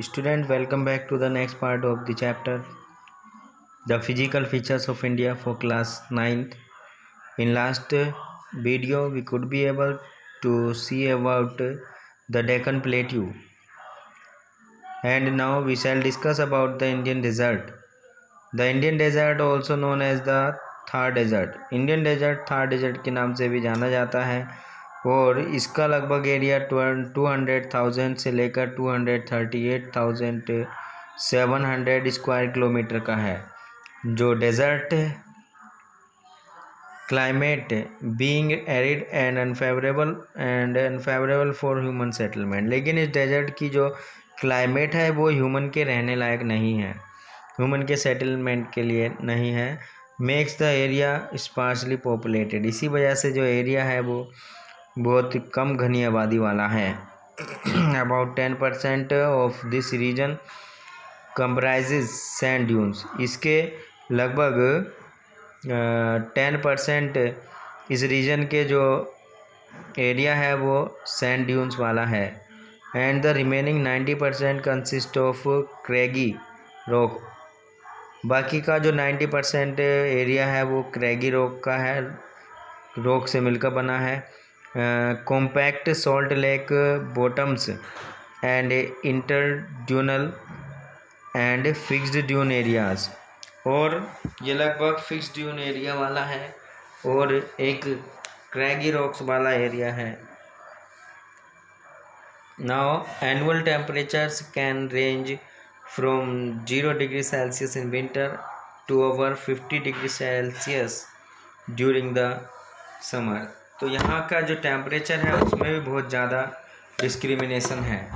Student, welcome back to the next part of the chapter, the physical features of India for class 9th. In last video, we could be able to see about the Deccan Plateau, and now we shall discuss about the Indian desert. The Indian desert, also known as the Thar Desert. Indian desert Thar Desert के नाम से भी जाना जाता है और इसका लगभग एरिया 200,000 से लेकर 238,700 स्क्वायर किलोमीटर का है. जो desert climate being arid and unfavourable for human settlement. लेकिन इस डेजर्ट की जो क्लाइमेट है वो ह्यूमन के रहने लायक नहीं है, ह्यूमन के सेटलमेंट के लिए नहीं है. Makes the area sparsely populated. इसी वजह से जो एरिया है वो बहुत कम घनी आबादी वाला है. About 10% of this region comprises sand dunes. इसके लगभग 10% इस रीजन के जो एरिया है वो सैंड ड्यून्स वाला है. And the remaining 90% consist of craggy rock. बाकी का जो 90% एरिया है वो क्रेगी रॉक का है, रॉक से मिलकर बना है. Compact salt lake bottoms and interdunal and fixed dune areas. और ये लगभग फिक्स्ड ड्यून एरिया वाला है और एक क्रैगी रॉक्स वाला एरिया है. Now annual temperatures can range from 0 degree Celsius in winter to over 50 degree Celsius during the summer. तो यहाँ का जो टेम्परेचर है उसमें भी बहुत ज़्यादा डिस्क्रिमिनेशन है.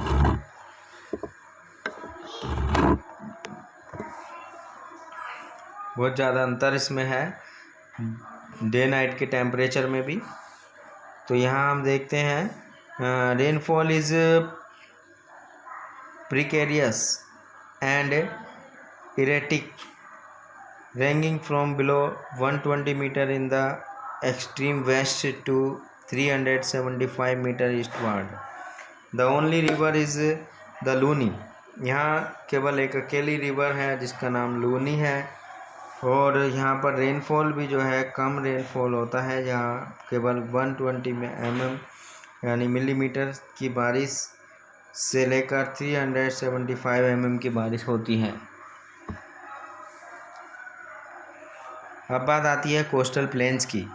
बहुत ज़्यादा अंतर इसमें है डे नाइट के टेम्परेचर में भी. तो यहाँ हम देखते हैं rainfall is precarious and erratic ranging from below 120 meter in the extreme west to 375 meter eastward. The only river is the Luni. यहाँ केवल एक अकेली रिवर है जिसका नाम लूनी है. और यहाँ पर रेनफॉल भी जो है कम रेनफॉल होता है, जहाँ केवल 120 mm यानी मिलीमीटर की बारिश से लेकर 375 mm की बारिश होती है. अब बात आती है कोस्टल प्लेन्स की.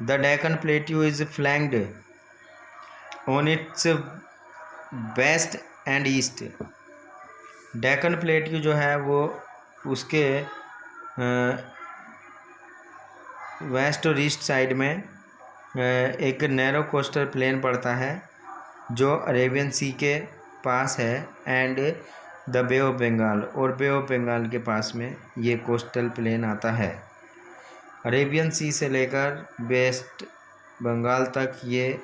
The Deccan plateau is flanked on its west and east. Deccan plateau जो है वो उसके वेस्ट और ईस्ट साइड में एक नैरो कोस्टल प्लेन पड़ता है जो अरेबियन सी के पास है and the bay of Bengal. और बे ऑफ बंगाल के पास में ये कोस्टल प्लेन आता है. अरेबियन सी से लेकर वेस्ट बंगाल तक ये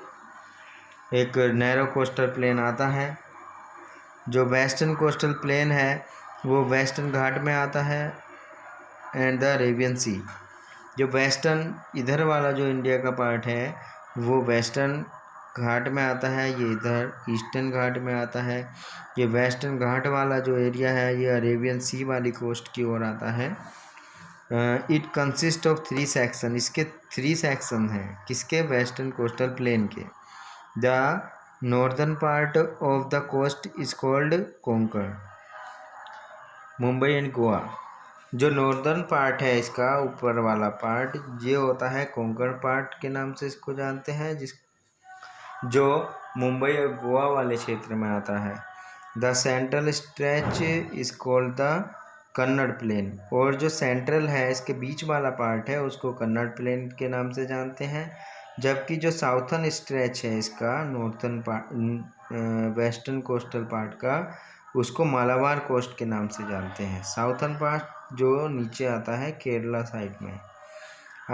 एक नैरो कोस्टल प्लेन आता है. जो वेस्टर्न कोस्टल प्लेन है वो वेस्टर्न घाट में आता है एंड द अरेबियन सी. जो वेस्टर्न इधर वाला जो इंडिया का पार्ट है वो वेस्टर्न घाट में आता है, ये इधर ईस्टर्न घाट में आता है. ये वेस्टर्न घाट वाला जो एरिया है ये अरेबियन सी वाली कोस्ट की ओर आता है. It consist of 3 section. इसके 3 सेक्शन हैं. किसके? वेस्टर्न कोस्टल प्लेन के. The northern part of the coast is called Konkan, Mumbai and Goa. जो नॉर्दर्न पार्ट है इसका ऊपर वाला पार्ट ये होता है कोंकण पार्ट के नाम से इसको जानते हैं, जो मुंबई और गोवा वाले क्षेत्र में आता है. The central stretch is called the Kannada plain. और जो सेंट्रल है इसके बीच वाला पार्ट है उसको कन्नड़ प्लेन के नाम से जानते हैं. जबकि जो साउथर्न स्ट्रेच है इसका northern part western coastal part का उसको मालाबार कोस्ट के नाम से जानते हैं. साउथर्न पार्ट जो नीचे आता है केरला साइड में.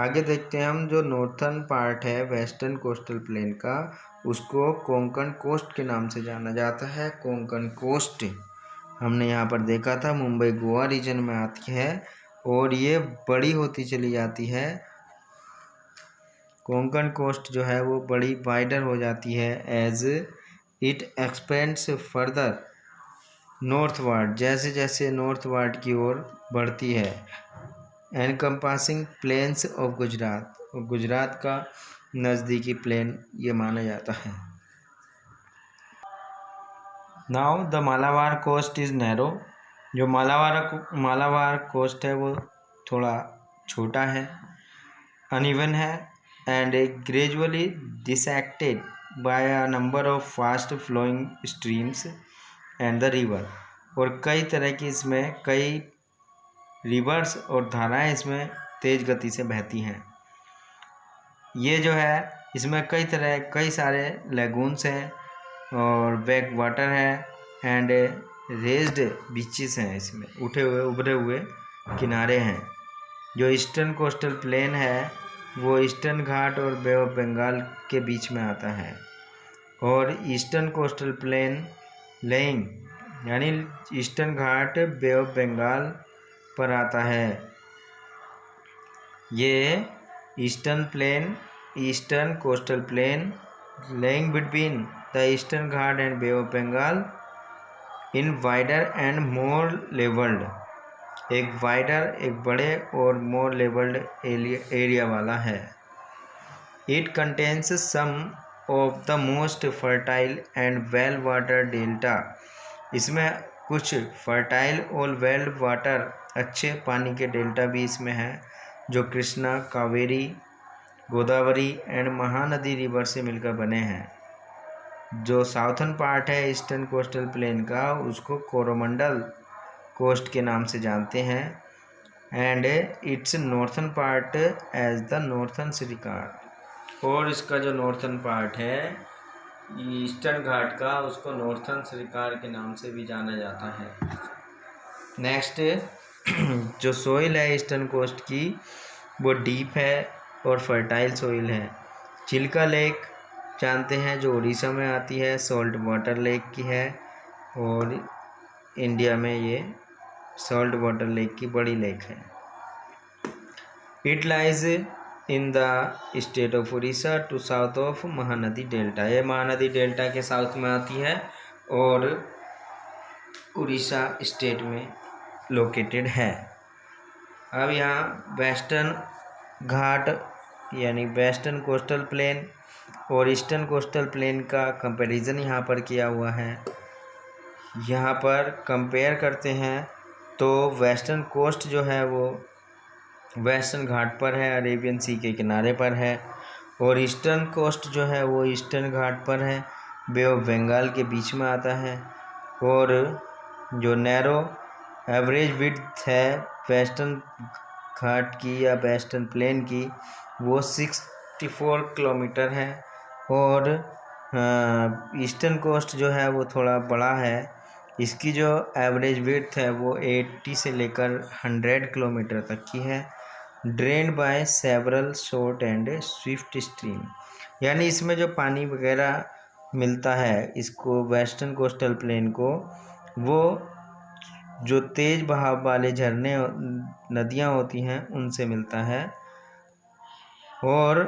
आगे देखते हैं हम. जो नॉर्थर्न पार्ट है वेस्टर्न कोस्टल प्लेन का उसको कोंकण कोस्ट के नाम से जाना जाता है. कोंकण कोस्ट हमने यहाँ पर देखा था मुंबई गोवा रीजन में आती है और ये बड़ी होती चली जाती है. कोंकण कोस्ट जो है वो बड़ी वाइडर हो जाती है as it expands further northward, जैसे जैसे नॉर्थवर्ड की ओर बढ़ती है। Encompassing plains of Gujarat, Gujarat का नज़दीकी प्लेन ये माना जाता है। Now the Malabar coast is narrow, जो मालाबार कोस्ट है वो थोड़ा छोटा है, अनइवन है, and gradually dissected by a number of fast flowing streams and the river, और कई तरह की इसमें कई रिवर्स और धाराएं इसमें तेज गति से बहती हैं। ये जो है इसमें कई सारे लेगून्स हैं और बैक वाटर है एंड रेज्ड बीचेस हैं, इसमें उभरे हुए किनारे हैं। जो ईस्टर्न कोस्टल प्लेन है वो ईस्टर्न घाट और बे ऑफ बंगाल के बीच में आता है, और ईस्टर्न कोस्टल प्लेन लेइंग यानी eastern ghat bay of Bengal पर आता है। ये eastern coastal plain laying between the eastern ghat and bay of Bengal in wider and more levelled, एक बड़े और मोर लेवल्ड एरिया वाला है। It contains some of the most fertile and well water delta, इसमें कुछ फर्टाइल और वेल वाटर अच्छे पानी के डेल्टा भी इसमें हैं, जो कृष्णा, कावेरी, गोदावरी एंड महानदी रिवर से मिलकर बने हैं। जो साउथर्न पार्ट है ईस्टर्न कोस्टल प्लेन का उसको कोरोमंडल कोस्ट के नाम से जानते हैं, and its northern part as the northern Circars, और इसका जो नॉर्थर्न पार्ट है ईस्टर्न घाट का उसको नॉर्थर्न श्रीकार के नाम से भी जाना जाता है। नेक्स्ट जो सोइल है ईस्टर्न कोस्ट की वो डीप है और फर्टाइल सोइल है। चिल्का लेक जानते हैं जो उड़ीसा में आती है, सॉल्ट वाटर लेक की है, और इंडिया में ये सॉल्ट वाटर लेक की बड़ी लेक है। It lies in the state of Orissa to south of Mahanadi delta, ये महानदी डेल्टा के साउथ में आती है और उड़ीसा स्टेट में लोकेटेड है। अब यहाँ वेस्टर्न घाट यानी वेस्टर्न कोस्टल प्लेन और ईस्टर्न कोस्टल प्लेन का कंपैरिजन यहाँ पर किया हुआ है। यहाँ पर कंपेयर करते हैं तो वेस्टर्न कोस्ट जो है वो वेस्टर्न घाट पर है, अरेबियन सी के किनारे पर है, और ईस्टर्न कोस्ट जो है वो ईस्टर्न घाट पर है, बे ऑफ बंगाल के बीच में आता है, और जो नैरो एवरेज विड्थ है वेस्टर्न घाट की या वेस्टर्न प्लेन की वो 64 किलोमीटर है, और ईस्टर्न कोस्ट जो है वो थोड़ा बड़ा है, इसकी जो एवरेज विड्थ है वो 80 से लेकर 100 किलोमीटर तक की है। Drained by several short and Swift stream, यानी इसमें जो पानी वगैरह मिलता है इसको वेस्टर्न कोस्टल प्लेन को, वो जो तेज बहाव वाले झरने नदियाँ होती हैं उनसे मिलता है, और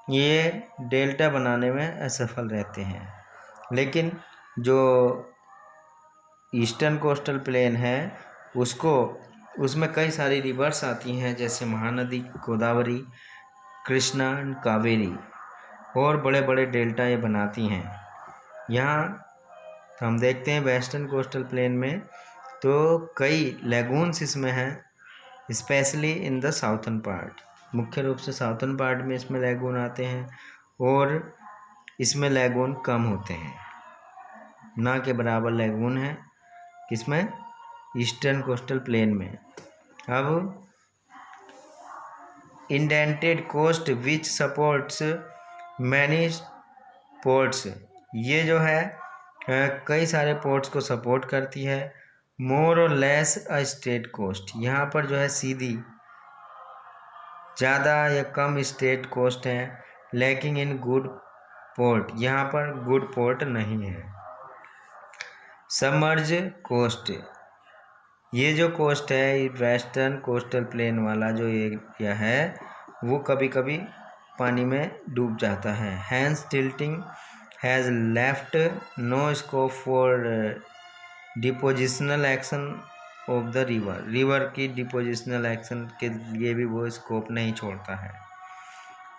ये डेल्टा बनाने में असफल रहते हैं। लेकिन जो ईस्टर्न कोस्टल प्लेन है उसमें कई सारी रिवर्स आती हैं, जैसे महानदी, गोदावरी, कृष्णा, कावेरी, और बड़े बड़े डेल्टा ये बनाती हैं। यहाँ हम देखते हैं वेस्टर्न कोस्टल प्लेन में तो कई लेगून्स इसमें हैं, specially in the southern part, मुख्य रूप से साउथर्न पार्ट में इसमें लेगून आते हैं, और इसमें लेगून कम होते हैं, ना के बराबर लेगून है किसमें, ईस्टर्न कोस्टल प्लेन में। अब indented coast which supports many ports, ये जो है कई सारे पोर्ट्स को सपोर्ट करती है। मोर और लेस अ स्ट्रेट कोस्ट, यहाँ पर जो है सीधी ज़्यादा या कम स्ट्रेट कोस्ट है, लैकिंग इन गुड पोर्ट, यहाँ पर गुड पोर्ट नहीं है। सबमर्ज कोस्ट, ये जो कोस्ट है वेस्टर्न कोस्टल प्लेन वाला जो एरिया है वो कभी कभी पानी में डूब जाता है। Hence tilting has left no scope for depositional action of the river, river की डिपोजिशनल एक्शन के लिए भी वो स्कोप नहीं छोड़ता है।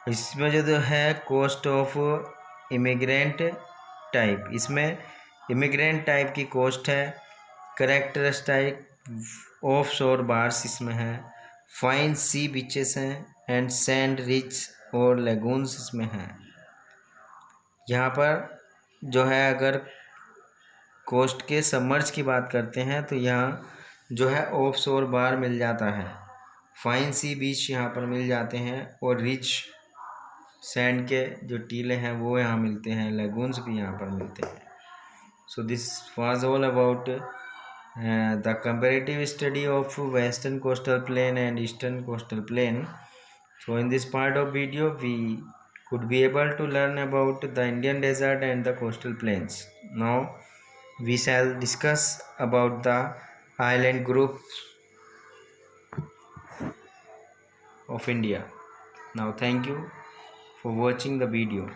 इसमें जो है कोस्ट ऑफ इमिग्रेंट टाइप, इसमें इमिग्रेंट टाइप की कोस्ट है। करेक्टरिस्टिक ऑफ शोर बार्स इसमें है। फाइन सी बीचेस हैं एंड सैंड रिच और लेगून्स इसमें हैं। यहाँ पर जो है अगर कोस्ट के सबमर्ज की बात करते हैं तो यहाँ जो है ऑफ शोर बार मिल जाता है, फाइन सी बीच यहाँ पर मिल जाते हैं और रिच सैंड के जो टीले हैं वो यहाँ मिलते हैं, लेगून्स भी यहाँ पर मिलते हैं। So this was all about the comparative study of western coastal plain and eastern coastal plain. So in this part of video we could be able to learn about the Indian desert and the coastal plains. Now we shall discuss about the island group of India. Now thank you for watching the video.